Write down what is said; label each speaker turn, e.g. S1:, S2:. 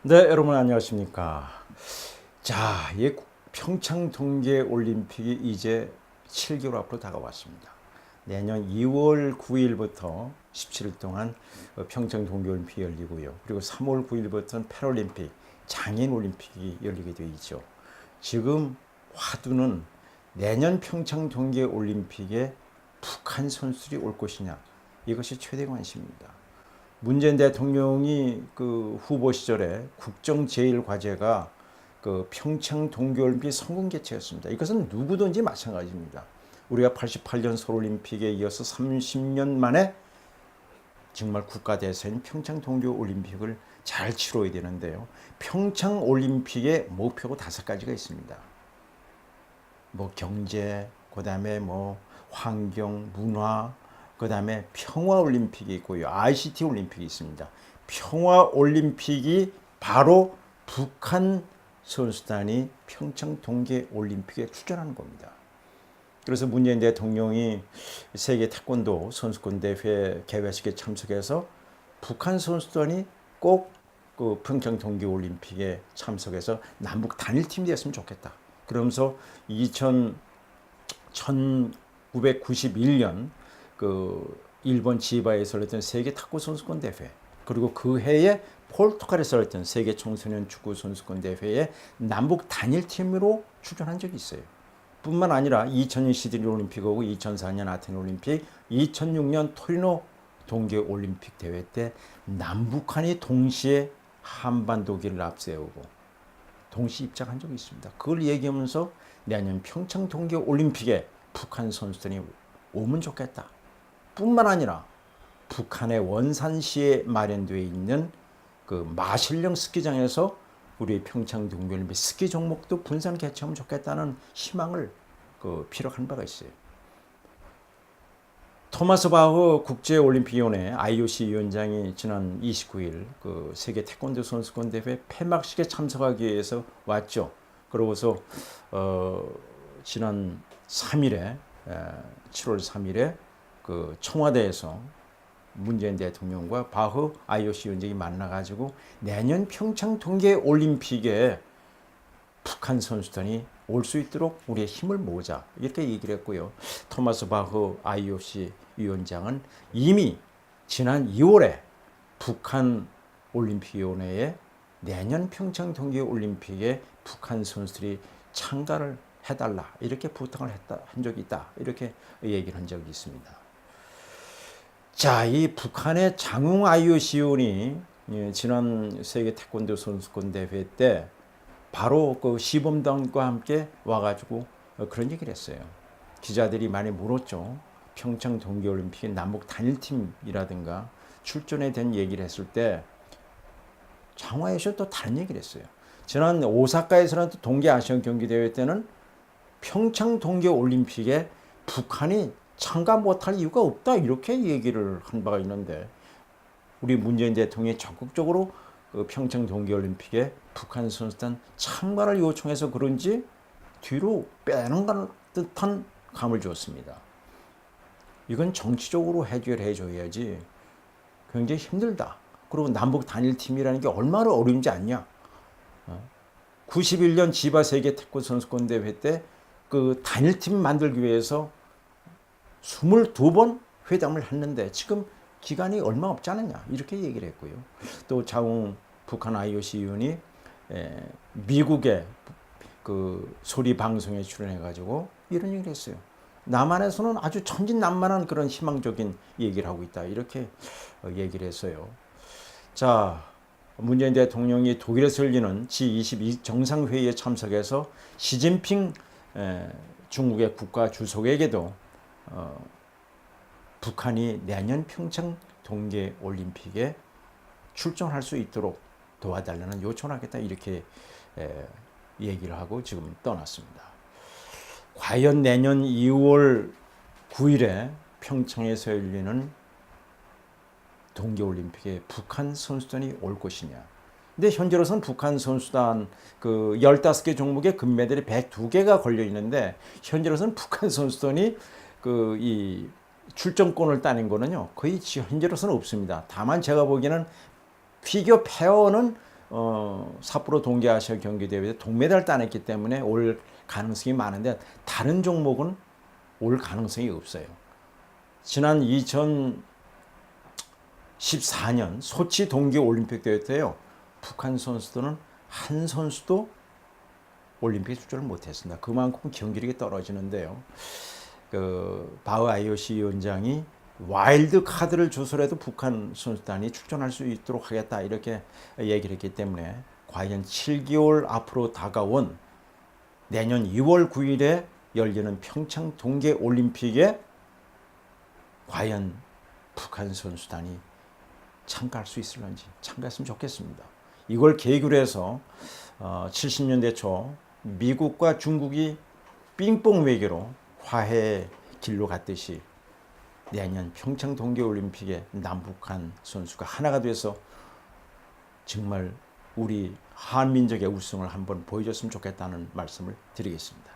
S1: 네, 여러분 안녕하십니까. 자, 이 평창 동계 올림픽이 이제 7개월 앞으로 다가왔습니다. 내년 2월 9일부터 17일 동안 평창 동계 올림픽이 열리고요. 그리고 3월 9일부터는 패럴림픽, 장애인 올림픽이 열리게 되어 있죠. 지금 화두는 내년 평창 동계 올림픽에 북한 선수들이 올 것이냐. 이것이 최대 관심입니다. 문재인 대통령이 그 후보 시절에 국정 제일 과제가 그 평창 동계올림픽 성공 개최였습니다. 이것은 누구든지 마찬가지입니다. 우리가 88년 서울올림픽에 이어서 30년 만에 정말 국가대사인 평창 동계올림픽을 잘 치러야 되는데요. 평창 올림픽의 목표가 5가지가 있습니다. 뭐 경제, 그다음에 뭐 환경, 문화, 그다음에 평화 올림픽이 있고요. ICT 올림픽이 있습니다. 평화 올림픽이 바로 북한 선수단이 평창 동계 올림픽에 출전하는 겁니다. 그래서 문재인 대통령이 세계 태권도 선수권 대회 개회식에 참석해서 북한 선수단이 꼭 그 평창 동계 올림픽에 참석해서 남북 단일팀이 됐으면 좋겠다. 그러면서 1991년 그 일본 지바에서 열렸던 세계 탁구 선수권 대회, 그리고 그 해에 포르투갈에서 열렸던 세계 청소년 축구 선수권 대회에 남북 단일팀으로 출전한 적이 있어요. 뿐만 아니라 2000년 시드니 올림픽하고 2004년 아테네 올림픽, 2006년 토리노 동계 올림픽 대회 때 남북한이 동시에 한반도기를 앞세우고 동시 입장한 적이 있습니다. 그걸 얘기하면서 내년 평창 동계 올림픽에 북한 선수들이 오면 좋겠다. 뿐만 아니라 북한의 원산시에 마련되어 있는 그 마실령 스키장에서 우리 평창 동계올림픽 스키 종목도 분산 개최하면 좋겠다는 희망을 피력한 바가 있어요. 토마스 바흐 국제올림픽위원회 IOC 위원장이 지난 29일 그 세계 태권도 선수권 대회 폐막식에 참석하기 위해서 왔죠. 그러고서 지난 3일에 7월 3일에 그 청와대에서 문재인 대통령과 바흐 IOC 위원장이 만나가지고 내년 평창 동계 올림픽에 북한 선수단이 올 수 있도록 우리의 힘을 모으자 이렇게 얘기를 했고요. 토마스 바흐 IOC 위원장은 이미 지난 2월에 북한 올림픽위원회에 내년 평창 동계 올림픽에 북한 선수들이 참가를 해달라 이렇게 부탁을 한 적이 있다 이렇게 얘기를 한 적이 있습니다. 자, 이 북한의 장웅 IOC 위원이 지난 세계 태권도 선수권 대회 때 바로 그 시범단과 함께 와가지고 그런 얘기를 했어요. 기자들이 많이 물었죠. 평창 동계올림픽 남북 단일팀이라든가 출전에 대한 얘기를 했을 때 장화에서 또 다른 얘기를 했어요. 지난 오사카에서는 또 동계 아시안 경기대회 때는 평창 동계올림픽에 북한이 참가 못할 이유가 없다 이렇게 얘기를 한 바가 있는데 우리 문재인 대통령이 적극적으로 그 평창 동계올림픽에 북한 선수단 참가를 요청해서 그런지 뒤로 빼는 듯한 감을 주었습니다. 이건 정치적으로 해결해 줘야지 굉장히 힘들다. 그리고 남북 단일팀이라는 게 얼마나 어려운지 아냐. 91년 지바 세계 태권 선수권 대회 때 그 단일팀 만들기 위해서 22번 회담을 했는데 지금 기간이 얼마 없지 않느냐 이렇게 얘기를 했고요. 또 장웅 북한 IOC 위원이 미국의 그 소리 방송에 출연해가지고 이런 얘기를 했어요. 남한에서는 아주 천진난만한 그런 희망적인 얘기를 하고 있다 이렇게 얘기를 했어요. 자, 문재인 대통령이 독일에서 열리는 G22 정상회의에 참석해서 시진핑 중국의 국가 주석에게도 북한이 내년 평창 동계 올림픽에 출전할 수 있도록 도와달라는 요청을 하겠다 이렇게 얘기를 하고 지금 떠났습니다. 과연 내년 2월 9일에 평창에서 열리는 동계올림픽에 북한 선수단이 올 것이냐. 근데 현재로서는 북한 선수단 그 15개 종목에 금메달이 102개가 걸려 있는데 현재로서는 북한 선수단이 그 이 출전권을 따낸 거는요 거의 현재로서는 없습니다. 다만 제가 보기에는 피겨 페어는 삿포로 동계아시아 경기대회에서 동메달 따냈기 때문에 올 가능성이 많은데 다른 종목은 올 가능성이 없어요. 지난 2014년 소치 동계올림픽 대회 때요. 북한 선수들은 한 선수도 올림픽에 출전을 못했습니다. 그만큼 경기력이 떨어지는데요. 바흐 IOC 위원장이 와일드 카드를 주서라도 북한 선수단이 출전할 수 있도록 하겠다 이렇게 얘기를 했기 때문에 과연 7개월 앞으로 다가온 내년 2월 9일에 열리는 평창 동계올림픽에 과연 북한 선수단이 참가할 수 있을런지 참가했으면 좋겠습니다. 이걸 계기로 해서 70년대 초 미국과 중국이 빙봉 외교로 화해 길로 갔듯이 내년 평창 동계올림픽에 남북한 선수가 하나가 돼서 정말 우리 한민족의 우승을 한번 보여줬으면 좋겠다는 말씀을 드리겠습니다.